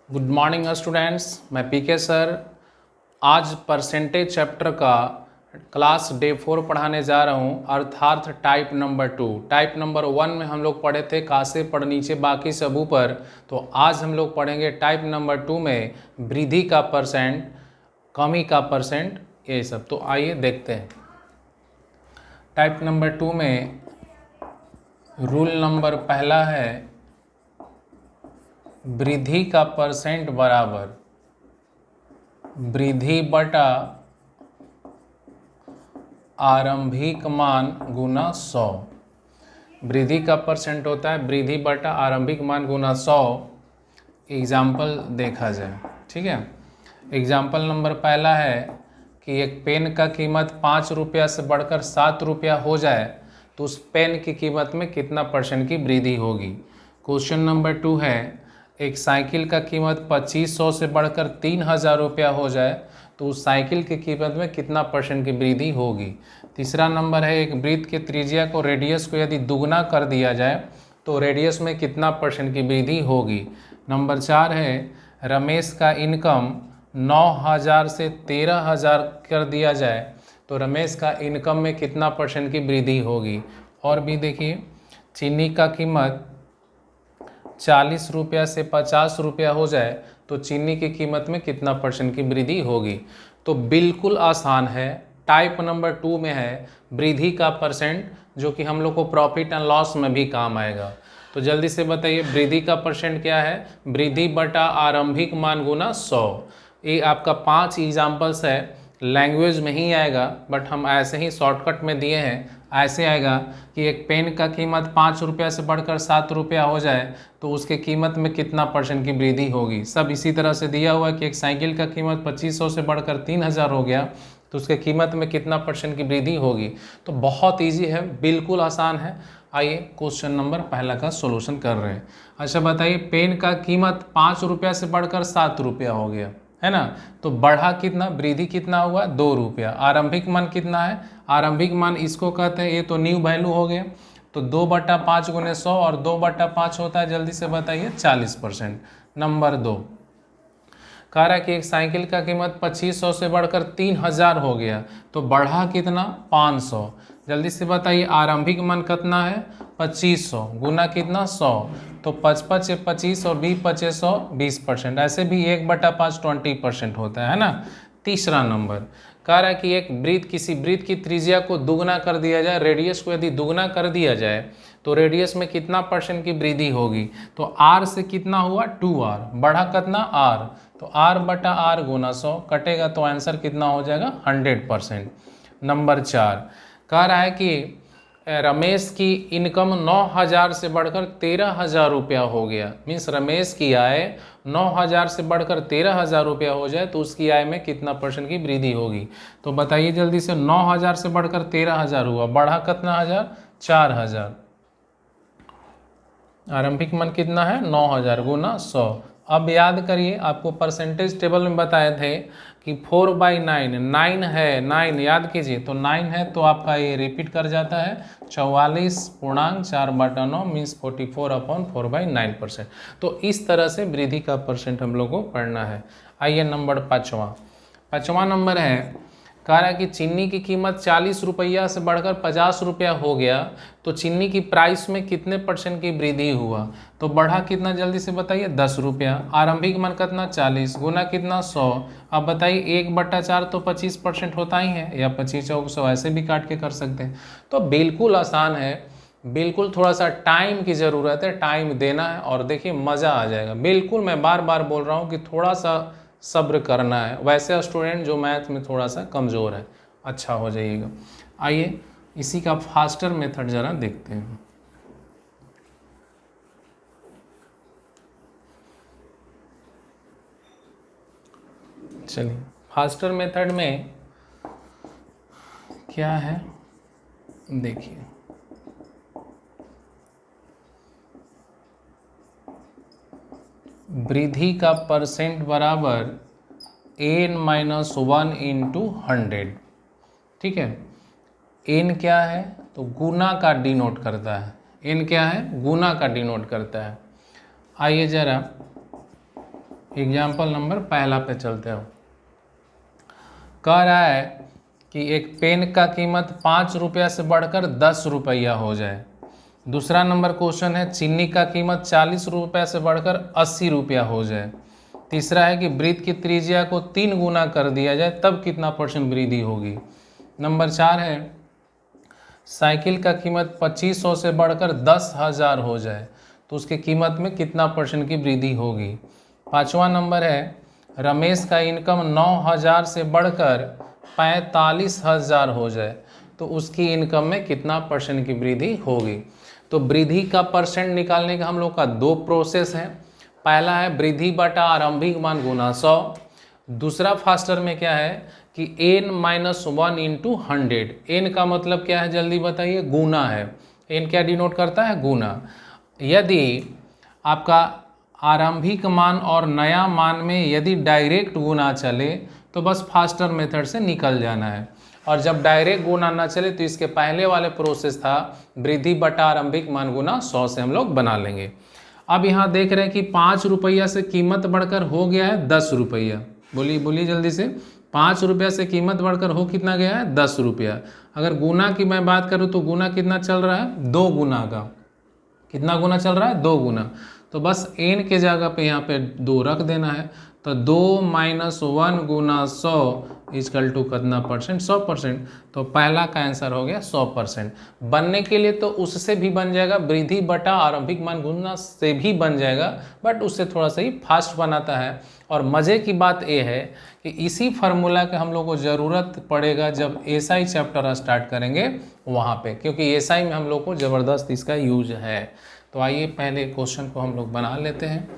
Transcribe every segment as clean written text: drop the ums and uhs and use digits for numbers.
Good morning students, मैं पीके sir. आज percentage chapter का क्लास डे 4 पढ़ाने जा रहा हूँ, अर्थात टाइप नंबर 2। टाइप नंबर 1 में हम लोग पढ़े थे कासे पढ़ नीचे बाकी सब ऊपर। तो आज हम लोग पढ़ेंगे टाइप नंबर 2 में वृद्धि का परसेंट, कमी का परसेंट, ये सब। तो आइए देखते हैं। टाइप नंबर 2 में रूल नंबर पहला है वृद्धि का परसेंट बराबर वृद्धि बटा आरंभिक मान गुना 100। वृद्धि का परसेंट होता है वृद्धि बटा आरंभिक मान गुना 100। एग्जाम्पल देखा जाए, ठीक है। एग्जाम्पल नंबर पहला है कि एक पेन का कीमत 5 रुपया से बढ़कर 7 रुपया हो जाए तो उस पेन की कीमत में कितना परसेंट की वृद्धि होगी। क्वेश्चन नंबर 2 है एक साइकिल का कीमत 2500 से बढ़कर 3000 रुपया हो जाए तो उस साइकिल की कीमत में कितना परसेंट की वृद्धि होगी। तीसरा नंबर है एक वृत्त के त्रिज्या को रेडियस को यदि दुगना कर दिया जाए तो रेडियस में कितना परसेंट की वृद्धि होगी। नंबर 4 है रमेश का इनकम 9000 से 13000 कर दिया जाए तो रमेश का इनकम में कितना परसेंट की वृद्धि होगी। और भी देखिए, चीनी का कीमत 40 रुपया से 50 रुपया हो जाए तो चीनी की कीमत में कितना परसेंट की वृद्धि होगी। तो बिल्कुल आसान है, टाइप नंबर 2 में है वृद्धि का परसेंट, जो कि हम लोग को प्रॉफिट एंड लॉस में भी काम आएगा। तो जल्दी से बताइए वृद्धि का परसेंट क्या है। वृद्धि बटा आरंभिक मान गुना 100। ये आपका 5 एग्जाम्पल्स है, लैंग्वेज में ही आएगा बट हम ऐसे ही शॉर्टकट में दिए हैं। ऐसे आएगा कि एक पेन का कीमत 5 रुपया से बढ़कर 7 रुपया हो जाए तो उसके कीमत में कितना परसेंट की वृद्धि होगी। सब इसी तरह से दिया हुआ है कि एक साइकिल का कीमत 2500 से बढ़कर 3000 हो गया तो उसके कीमत में कितना परसेंट की वृद्धि होगी। तो बहुत इजी है, बिल्कुल आसान है। आइए क्वेश्चन नंबर पहला का सॉल्यूशन कर रहे हैं। अच्छा बताइए, पेन का कीमत 5 रुपया से बढ़कर 7 रुपया हो गया है ना, तो बढ़ा कितना, वृद्धि कितना हुआ 2 रुपया। आरंभिक मान कितना है, आरंभिक मान इसको कहते हैं, ये तो न्यू वैल्यू हो गया। तो 2/5 गुने 100 और 2/5 होता है, जल्दी से बताइए 40%। नंबर 2 कह रहा है कि एक साइकिल का कीमत 2500 से बढ़कर 3000 हो गया तो बढ़ा कितना 500। जल्दी से बताइए आरंभिक मान कितना है 2500 गुना कितना 100, तो 55 से 25 और 20 पचे 100 20%। ऐसे भी 1/5 20% होता है ना। तीसरा नंबर कह रहा है कि एक वृत्त, किसी वृत्त की त्रिज्या को दुगना कर दिया जाए, रेडियस को यदि दुगना कर दिया जाए तो रेडियस में कितना परसेंट की वृद्धि होगी। तो r से कितना हुआ 2r, बढ़ा कितना r, तो r बटा r गुना 100 कटेगा तो आंसर कितना हो जाएगा 100%। नंबर 4 कह रहा है कि रमेश की इनकम 9000 से बढ़कर 13000 रुपया हो गया। मीन्स रमेश की आय 9000 से बढ़कर 13000 रुपया हो जाए तो उसकी आय में कितना परसेंट की वृद्धि होगी। तो बताइए जल्दी से, 9000 से बढ़कर 13000 हुआ, बढ़ा कितना हज़ार 4000, आरंभिक मान कितना है 9000 गुना 100। अब याद करिए, आपको परसेंटेज टेबल में बताए थे कि 4/9, 9 है, 9 याद कीजिए, तो 9 है तो आपका ये रिपीट कर जाता है 44.4/9 मीन्स 44/4/9%। तो इस तरह से वृद्धि का परसेंट हम लोग को पढ़ना है। आइए नंबर 5वां नंबर है, कह रहा है कि चीनी की कीमत 40 रुपया से बढ़कर 50 रुपया हो गया तो चीनी की प्राइस में कितने परसेंट की वृद्धि हुआ। तो बढ़ा कितना, जल्दी से बताइए 10 रुपया। आरंभिक मान कितना 40 गुना कितना 100। अब बताइए 1/4 तो 25% होता ही है, या 25 चौक 100 ऐसे भी काट के कर सकते हैं। तो बिल्कुल आसान है, बिल्कुल थोड़ा सा टाइम की ज़रूरत है, टाइम देना है और देखिए मज़ा आ जाएगा। बिल्कुल मैं बार बार बोल रहा हूँ कि थोड़ा सा सब्र करना है। वैसे स्टूडेंट जो मैथ में थोड़ा सा कमज़ोर है, अच्छा हो जाइएगा। आइए इसी का फास्टर मेथड ज़रा देखते हैं। चलिए फास्टर मेथड में क्या है देखिए, वृद्धि का परसेंट बराबर n-1 इंटू 100। ठीक है, n क्या है तो गुना का डिनोट करता है, n क्या है गुना का डिनोट करता है। आइए जरा एग्जाम्पल नंबर पहला पे चलते हो। कह रहा है कि एक पेन का कीमत 5 रुपया से बढ़कर 10 रुपया हो जाए। दूसरा नंबर क्वेश्चन है चीनी का कीमत 40 रुपया से बढ़कर 80 रुपया हो जाए। तीसरा है कि वृत्त की त्रिज्या को 3 गुना कर दिया जाए तब कितना % वृद्धि होगी। नंबर 4 है साइकिल का कीमत 2500 से बढ़कर 10,000 हो जाए तो उसकी कीमत में कितना % की वृद्धि होगी। 5वां नंबर है रमेश का इनकम 9,000 से बढ़कर 45,000 हो जाए तो उसकी इनकम में कितना % की वृद्धि होगी। तो वृद्धि का % निकालने का हम लोग का 2 प्रोसेस है। पहला है वृद्धि बटा आरंभिक मान गुना 100। दूसरा फास्टर में क्या है कि n-1 इंटू 100। n का मतलब क्या है जल्दी बताइए, गुना है। n क्या डिनोट करता है, गुना। यदि आपका आरंभिक मान और नया मान में यदि डायरेक्ट गुना चले तो बस फास्टर मेथड से निकल जाना है, और जब डायरेक्ट गुना ना चले तो इसके पहले वाले प्रोसेस था वृद्धि बटा आरंभिक मान गुना 100 से हम लोग बना लेंगे। अब यहाँ देख रहे हैं कि 5 रुपया से कीमत बढ़कर हो गया है 10 रुपया। बोलिए बोलिए जल्दी से, 5 रुपया से कीमत बढ़कर हो कितना गया है, 10 रुपया। अगर गुना की मैं बात करूँ तो गुना कितना चल रहा है, 2 गुना का। कितना गुना चल रहा है, 2 गुना। तो बस n के जगह पे यहाँ पे 2 रख देना है। तो 2 - 1 गुना 100 इजकल टू कितना %, 100%। तो पहला का आंसर हो गया 100%। बनने के लिए तो उससे भी बन जाएगा, वृद्धि बटा आरंभिक मान गुना से भी बन जाएगा, बट उससे थोड़ा सा ही फास्ट बनाता है। और मज़े की बात यह है कि इसी फार्मूला के हम लोग को ज़रूरत पड़ेगा जब एसआई चैप्टर स्टार्ट करेंगे वहाँ पे, क्योंकि एसआई में हम लोग को ज़बरदस्त इसका यूज है। तो आइए पहले क्वेश्चन को हम लोग बना लेते हैं,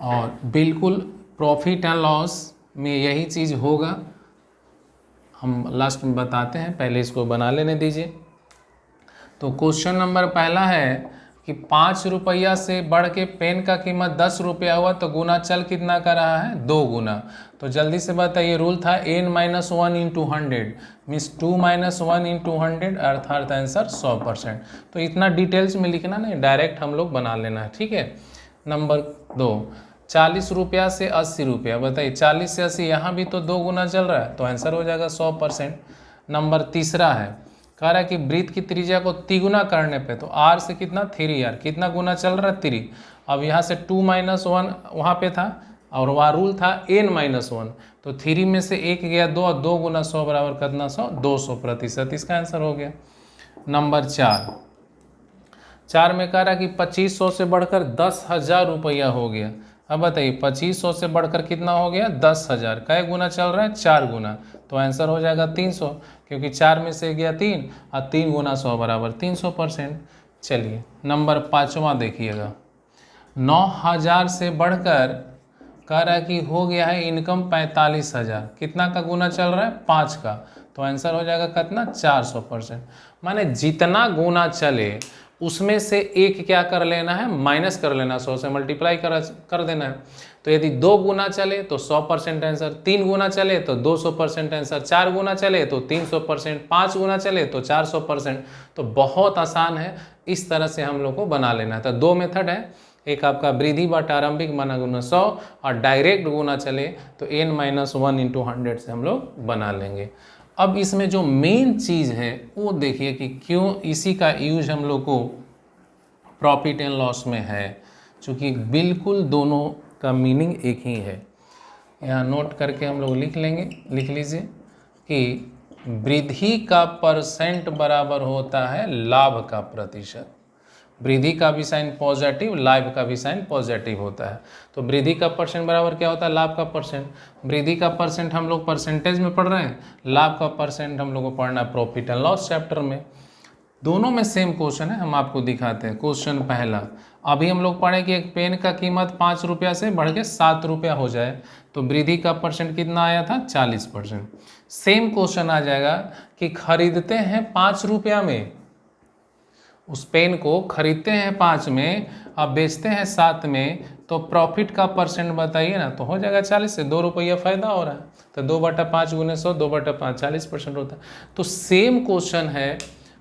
और बिल्कुल प्रॉफिट एंड लॉस में यही चीज़ होगा, हम लास्ट में बताते हैं, पहले इसको बना लेने दीजिए। तो क्वेश्चन नंबर पहला है कि 5 रुपया से बढ़ के पेन का कीमत 10 रुपया हुआ तो गुना चल कितना कर रहा है, 2 गुना। तो जल्दी से बताइए, रूल था n-1 इंटू 100 मीन्स 2 - 1 इंटू 100 अर्थात आंसर 100%। तो इतना डिटेल्स में लिखना नहीं, डायरेक्ट हम लोग बना लेना है, ठीक है। नंबर 2, 40 रुपया से 80 रुपया। बताइए 40 से 80, यहाँ भी तो 2 गुना चल रहा है तो आंसर हो जाएगा 100%। नंबर तीसरा है, कह रहा है कि वृत्त की त्रिज्या को तिगुना करने पे तो r से कितना 3r, कितना गुना चल रहा है 3। अब यहाँ से 2 - 1 वहाँ पे था और वहाँ रूल था n-1, तो 3 में से 1 गया 2 और 2 गुना 100 बराबर कितना 100, 200%। इसका आंसर हो गया। नंबर 4 में कह रहा है कि 2500 से बढ़कर 10,000 रुपया हो गया। अब बताइए 2500 से बढ़कर कितना हो गया, 10,000। कै गुना चल रहा है, 4 गुना। तो आंसर हो जाएगा 300, क्योंकि 4 में से गया 3 और 3 गुना 100 बराबर 300%। चलिए नंबर 5वां देखिएगा, 9,000 से बढ़कर कह रहा है कि हो गया है इनकम 45,000। कितना का गुना चल रहा है, 5 का। तो आंसर हो जाएगा कितना, 400%। माने जितना गुना चले उसमें से एक क्या कर लेना है, माइनस कर लेना, 100 से मल्टीप्लाई कर देना है। तो यदि 2 गुना चले तो 100% आंसर, 3 गुना चले तो 200% आंसर, 4 गुना चले तो 300%, 5 गुना चले तो 400%। तो बहुत आसान है, इस तरह से हम लोग को बना लेना है। तो 2 मेथड है, एक आपका वृद्धि बटा आरंभिक मान गुना 100, और डायरेक्ट गुना चले तो n-1 इंटू 100 से हम लोग बना लेंगे। अब इसमें जो मेन चीज़ है वो देखिए कि क्यों इसी का यूज हम लोग को प्रॉफिट एंड लॉस में है, क्योंकि बिल्कुल दोनों का मीनिंग एक ही है। यहाँ नोट करके हम लोग लिख लेंगे, लिख लीजिए कि वृद्धि का % बराबर होता है लाभ का प्रतिशत। वृद्धि का भी साइन पॉजिटिव, लाभ का भी साइन पॉजिटिव होता है। तो वृद्धि का % बराबर क्या होता है, लाभ का %। वृद्धि का % हम लोग परसेंटेज में पढ़ रहे हैं, लाभ का % हम लोग को पढ़ना है प्रॉफिट एंड लॉस चैप्टर में। दोनों में सेम क्वेश्चन है, हम आपको दिखाते हैं। क्वेश्चन पहला, अभी हम लोग पढ़े कि एक पेन का कीमत 5 रुपया से बढ़ के 7 रुपया हो जाए तो वृद्धि का % कितना आया था, 40%। सेम क्वेश्चन आ जाएगा कि खरीदते हैं 5 रुपया में, उस पेन को खरीदते हैं 5 में अब बेचते हैं 7 में, तो प्रॉफिट का % बताइए ना। तो हो जाएगा 40 से 2 रुपया फ़ायदा हो रहा है। तो 2/5 गुने 100, 2/5 40% होता है। तो सेम क्वेश्चन है,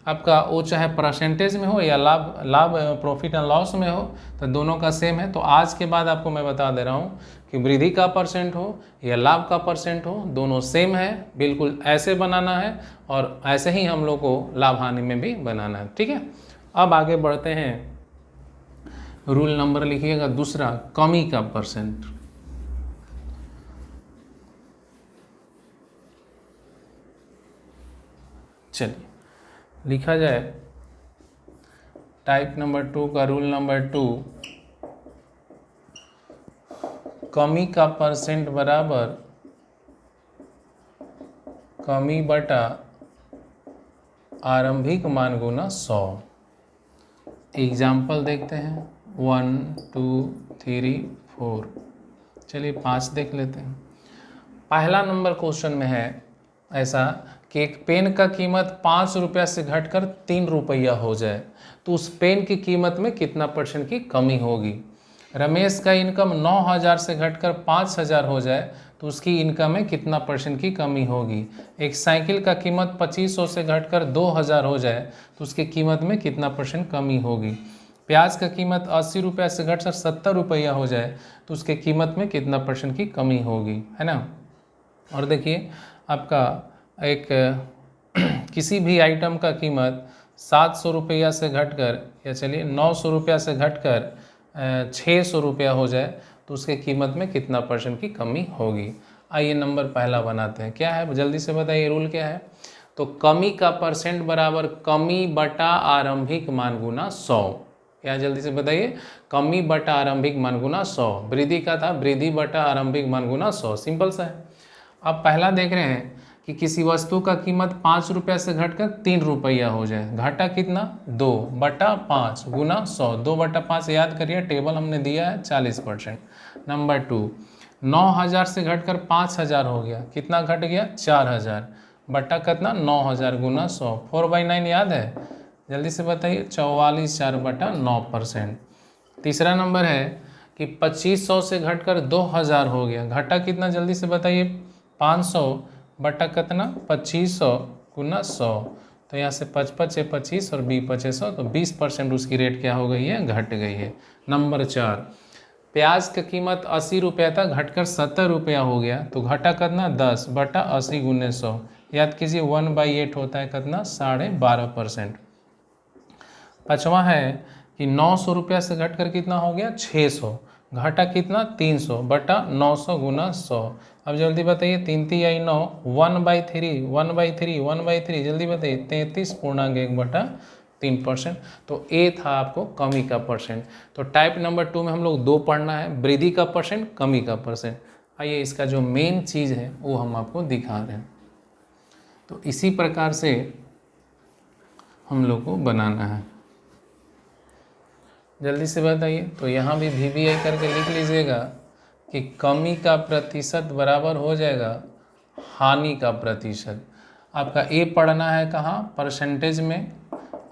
आपका वो चाहे परसेंटेज में हो या लाभ प्रॉफिट एंड लॉस में हो, तो दोनों का सेम है। तो आज के बाद आपको मैं बता दे रहा हूँ कि वृद्धि का परसेंट हो या लाभ का परसेंट हो, दोनों सेम है, बिल्कुल ऐसे बनाना है और ऐसे ही हम लोग को लाभ हानि में भी बनाना है। ठीक है, अब आगे बढ़ते हैं। रूल नंबर लिखिएगा दूसरा, कमी का परसेंट। चलिए लिखा जाए टाइप नंबर 2 का रूल नंबर 2, कमी का परसेंट बराबर कमी बटा आरंभिक मान गुना 100। एग्जाम्पल देखते हैं 1 2 3 4, चलिए 5 देख लेते हैं। पहला नंबर क्वेश्चन में है ऐसा कि एक पेन का कीमत 5 रुपया से घटकर 3 रुपया हो जाए तो उस पेन की कीमत में कितना परसेंट की कमी होगी। रमेश का इनकम 9,000 से घटकर 5,000 हो जाए तो उसकी इनकम में कितना परसेंट की कमी होगी। एक साइकिल का कीमत 2500 से घटकर 2,000 हो जाए तो उसकी कीमत में कितना परसेंट कमी होगी। प्याज का कीमत 80 रुपया से घटकर 70 रुपया हो जाए तो उसके कीमत में कितना परसेंट की कमी होगी, है ना। और देखिए आपका एक किसी भी आइटम का कीमत 700 रुपया से घटकर या चलिए 900 रुपया से घटकर 600 रुपया हो जाए तो उसके कीमत में कितना परसेंट की कमी होगी। आइए नंबर पहला बनाते हैं। क्या है जल्दी से बताइए, रूल क्या है। तो कमी का परसेंट बराबर कमी बटा आरंभिक मान गुना 100। क्या जल्दी से बताइए, कमी बटा आरंभिक मान गुना 100। वृद्धि का था वृद्धि बटा आरंभिक मान गुना 100, सिंपल सा है। अब पहला देख रहे हैं कि किसी वस्तु का कीमत 5 रुपया से घटकर 3 रुपया हो जाए, घाटा कितना 2 बटा 5 गुना 100। 2 बटा 5 याद करिए, टेबल हमने दिया है 40%। नंबर 2, 9,000 से घटकर 5,000 हो गया, कितना घट गया 4,000 बटा कितना 9,000 गुना 100। 4/9 याद है, जल्दी से बताइए 44/4 बटा 9%। तीसरा नंबर है कि 2500 से घटकर 2,000 हो गया, घाटा कितना जल्दी से बताइए 500 बटा कितना 2500 गुना 100। तो यहाँ से 55 25 और 20 2500, तो 20% उसकी रेट क्या हो गई है, घट गई है। नंबर 4, प्याज की कीमत 80 रुपया था, घटकर 70 रुपया हो गया तो घटा कितना 10 बटा 80 गुने 100। याद कीजिए 1/8 होता है कितना 12.5%। पाँचवा है कि 900 रुपया से घटकर कितना हो गया 600, घाटा कितना 300 बटा 900 गुना 100। अब जल्दी बताइए 3 3 आई 9, 1/3 1/3 1/3, जल्दी बताइए 33.1 बटा 3%। तो ए था आपको कमी का परसेंट। तो टाइप नंबर 2 में हम लोग 2 पढ़ना है, वृद्धि का परसेंट कमी का परसेंट। आइए इसका जो मेन चीज़ है वो हम आपको दिखा रहे हैं। तो इसी प्रकार से हम लोग को बनाना है, जल्दी से बताइए। तो यहाँ भी VBI करके लिख लीजिएगा कि कमी का प्रतिशत बराबर हो जाएगा हानि का प्रतिशत। आपका ए पढ़ना है कहाँ, परसेंटेज में,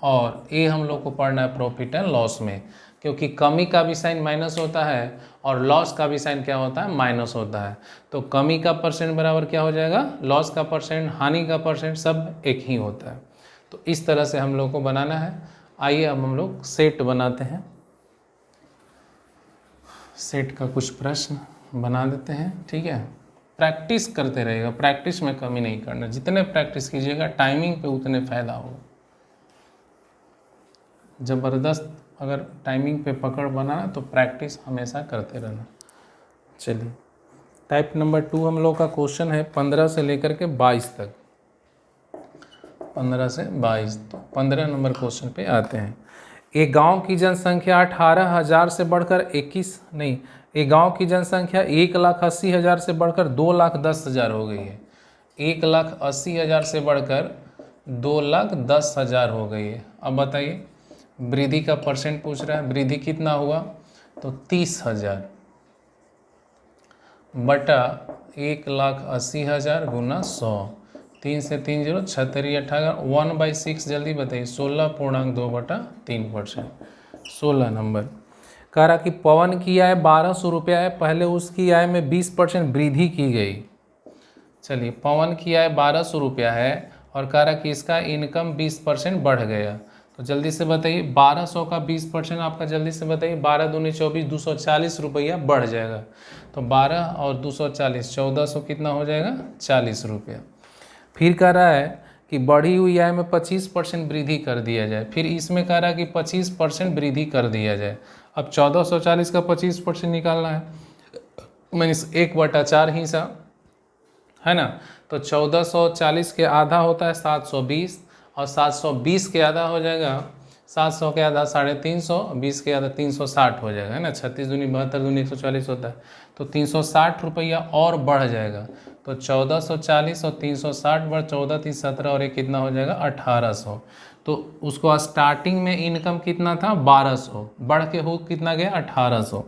और ए हम लोग को पढ़ना है प्रॉफिट एंड लॉस में, क्योंकि कमी का भी साइन माइनस होता है और लॉस का भी साइन क्या होता है, माइनस होता है। तो कमी का परसेंट बराबर क्या हो जाएगा, लॉस का परसेंट, हानि का परसेंट, सब एक ही होता है। तो इस तरह से हम लोग को बनाना है। आइए अब हम लोग सेट बनाते हैं। सेट का कुछ प्रश्न बना देते हैं, ठीक है। प्रैक्टिस करते रहेगा, प्रैक्टिस में कमी नहीं करना, जितने प्रैक्टिस कीजिएगा टाइमिंग पे उतने फ़ायदा होगा। ज़बरदस्त अगर टाइमिंग पे पकड़ बनाना तो प्रैक्टिस हमेशा करते रहना। चलिए टाइप नंबर 2 हम लोग का क्वेश्चन है 15 से लेकर के 22 तक, 15 से 22। तो 15 नंबर क्वेश्चन पे आते हैं। एक गांव की जनसंख्या 18,000 से बढ़कर 21 नहीं, एक गांव की जनसंख्या 1,80,000 से बढ़कर 2,10,000 हो गई है। 1,80,000 से बढ़कर 2,10,000 हो गई है। अब बताइए वृद्धि का परसेंट पूछ रहा है, वृद्धि कितना हुआ, तो 30,000 बटा 1,80,000 गुना 100। 3 से 3 0 36 18, 1/6 जल्दी बताइए 16.2 बटा 3%। 16 नंबर कह रहा कि पवन की आय 1,200 रुपया है, पहले उसकी आय में 20% वृद्धि की गई। चलिए पवन की आय 1,200 रुपया है और कह रहा कि इसका इनकम 20% बढ़ गया। तो जल्दी से बताइए 1200 का 20% आपका, जल्दी से बताइए 12 दूनी 24, 240 रुपया बढ़ जाएगा। तो 12 और 240 1400 कितना हो जाएगा 40 रुपया। फिर कह रहा है कि बढ़ी हुई आय में 25% वृद्धि कर दिया जाए। फिर इसमें कह रहा है कि 25% वृद्धि कर दिया जाए। अब 1440 का 25% निकालना है, मीन्स 1/4 हिस्सा है ना। तो 1440 के आधा होता है 720, और 720 के आधा हो जाएगा 700 के आधा 350, 20 के आधा 360 हो जाएगा, है ना। 36 दूनी 72 दूनी 140 होता है, तो 360 रुपया और बढ़ जाएगा। तो 1440 और 360 बढ़ 14 3 17 और एक कितना हो जाएगा 1800। तो उसको स्टार्टिंग में इनकम कितना था 1200, बढ़ के हो कितना गया 1800।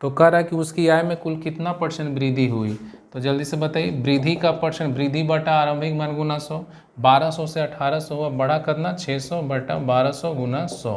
तो कह रहा है कि उसकी आय में कुल कितना परसेंट वृद्धि हुई। तो जल्दी से बताइए वृद्धि का परसेंट, वृद्धि बटा आरंभिक मान गुना 100, 1200 से 1800 हुआ, बढ़ा कितना 600 बटा 1200 गुना 100।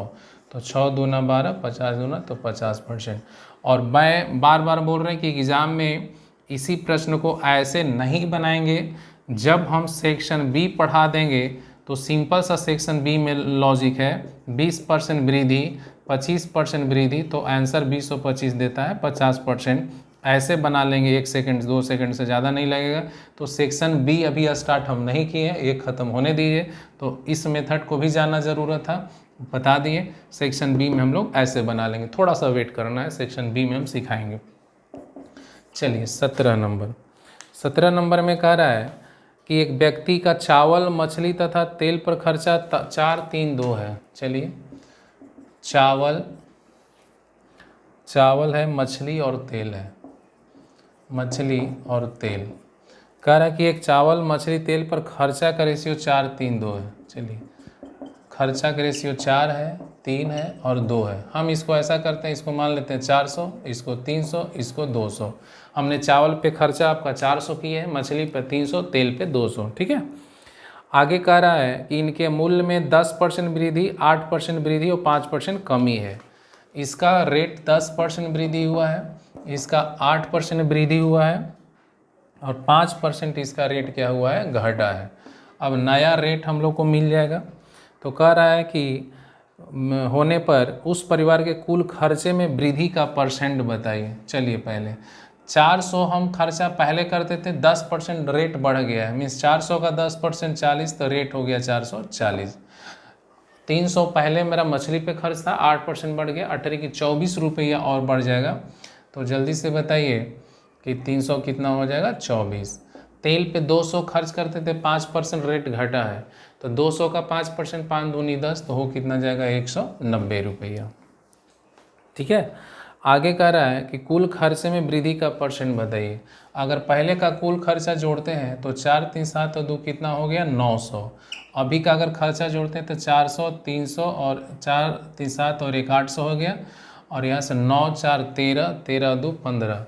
तो 6 दूना 12, 50 दूना तो 50%। और मैं बार बार बोल रहे हैं कि एग्ज़ाम में इसी प्रश्न को ऐसे नहीं बनाएंगे। जब हम सेक्शन बी पढ़ा देंगे तो सिंपल सा सेक्शन बी में लॉजिक है 20% वृद्धि 25% वृद्धि, तो आंसर 20 और 25 देता है 50%। ऐसे बना लेंगे, 1 सेकंड 2 सेकंड से ज़्यादा नहीं लगेगा। तो सेक्शन बी अभी स्टार्ट हम नहीं किए हैं, एक ख़त्म होने दीजिए। तो इस मेथड को भी जानना ज़रूरत था, बता दिए। सेक्शन बी में हम लोग ऐसे बना लेंगे, थोड़ा सा वेट करना है, सेक्शन बी में हम सिखाएंगे। चलिए 17 नंबर में कह रहा है कि एक व्यक्ति का चावल मछली तथा तेल पर खर्चा 432 है। चलिए चावल है, मछली और तेल है, मछली और तेल। कह रहा है कि एक चावल मछली तेल पर खर्चा का रेशियो 4:3:2 है। चलिए खर्चा का रेशियो 4 है, 3 है और 2 है। हम इसको ऐसा करते हैं, इसको मान लेते हैं 400, इसको 300, इसको 200। हमने चावल पे खर्चा आपका 400 किया है, मछली पे 300, तेल पे 200, ठीक है। आगे कह रहा है कि इनके मूल्य में 10% वृद्धि, 8% वृद्धि और 5% कमी है। इसका रेट 10% वृद्धि हुआ है, इसका 8% वृद्धि हुआ है और 5% इसका रेट क्या हुआ है घटा है। अब नया रेट हम लोग को मिल जाएगा। तो कह रहा है कि होने पर उस परिवार के कुल खर्चे में वृद्धि का परसेंट बताइए। चलिए पहले 400 हम खर्चा पहले करते थे, 10% रेट बढ़ गया है, मीन्स 400 का 10% 40, तो रेट हो गया 440। 300 पहले मेरा मछली पे खर्च था, 8% बढ़ गया, 18 की 24 रुपया और बढ़ जाएगा। तो जल्दी से बताइए कि 300 कितना हो जाएगा 24। तेल पे 200 खर्च करते थे, 5% रेट घटा है, तो 200 का 5%, 5 दूनी 10, तो हो कितना जाएगा 190 रुपया, ठीक है। आगे कह रहा है कि कुल खर्चे में वृद्धि का परसेंट बताइए। अगर पहले का कुल खर्चा जोड़ते हैं तो 4 3 7 और 2 कितना हो गया 900। अभी का अगर खर्चा जोड़ते हैं तो 400, 300 और 4 3 7 और 1 800 हो गया। और यहाँ से 9 4 13, 13 2 15,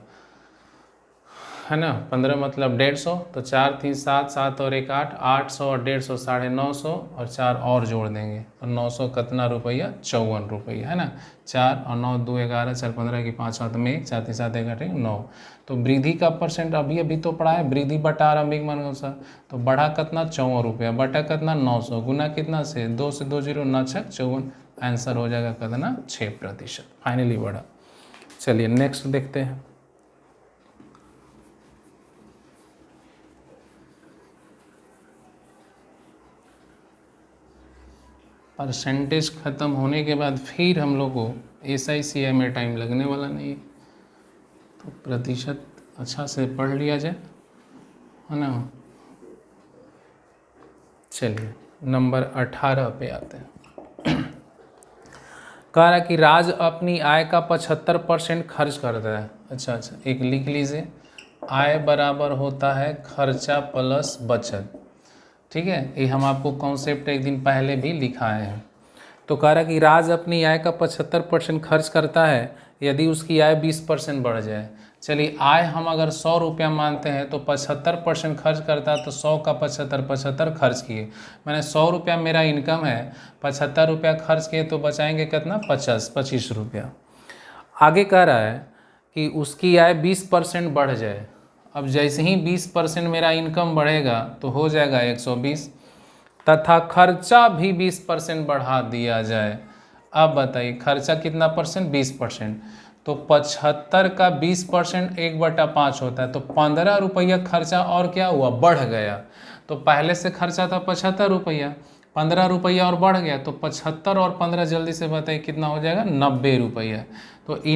है ना। 15 मतलब 150, तो 4 3 7, 7 और 1 8, 800 और 150 950 और 4 और जोड़ देंगे तो 900 कितना रुपया 54 रुपया, है ना। 4 और 9 2 11, 4 15 की 5 हाथ में 1, 4 3 7 1 8 9। तो वृद्धि का परसेंट अभी तो पढ़ा है, वृद्धि बटा आरंभिक मान अनुसार। तो बढ़ा कितना 54 रुपया, बटा कितना 900, गुना कितना से 2 से 2 0 9 6 54, आंसर हो जाएगा कितना 6%, फाइनली बढ़ा। चलिए नेक्स्ट देखते हैं। परसेंटेज ख़त्म होने के बाद फिर हम लोग को SICI में टाइम लगने वाला नहीं है, तो प्रतिशत अच्छा से पढ़ लिया जाए, है ना। चलिए नंबर 18 पे आते हैं। कह रहा कि राज अपनी आय का 75% खर्च करता है। अच्छा, एक लिख लीजिए, आय बराबर होता है खर्चा प्लस बचत, ठीक है। ये हम आपको कॉन्सेप्ट एक दिन पहले भी लिखाए हैं। तो कह रहा कि राज अपनी आय का 75% खर्च करता है यदि उसकी आय 20% बढ़ जाए। चलिए आय हम अगर 100 रुपया मानते हैं तो 75% खर्च करता है, तो 100 का 75 खर्च किए, मैंने 100 रुपया मेरा इनकम है, 75 रुपया खर्च किए तो बचाएंगे कितना 25 रुपया। आगे कह रहा है कि उसकी आय 20% बढ़ जाए। अब जैसे ही 20% मेरा इनकम बढ़ेगा तो हो जाएगा 120। तथा खर्चा भी 20% बढ़ा दिया जाए। अब बताइए खर्चा कितना परसेंट, 20%। तो 75 का 20% 1/5 होता है, तो 15 रुपया खर्चा और क्या हुआ, बढ़ गया। तो पहले से खर्चा था 75 रुपया, 15 रुपया और बढ़ गया, तो 75 और 15 जल्दी से बताइए कितना हो जाएगा, 90 रुपया। तो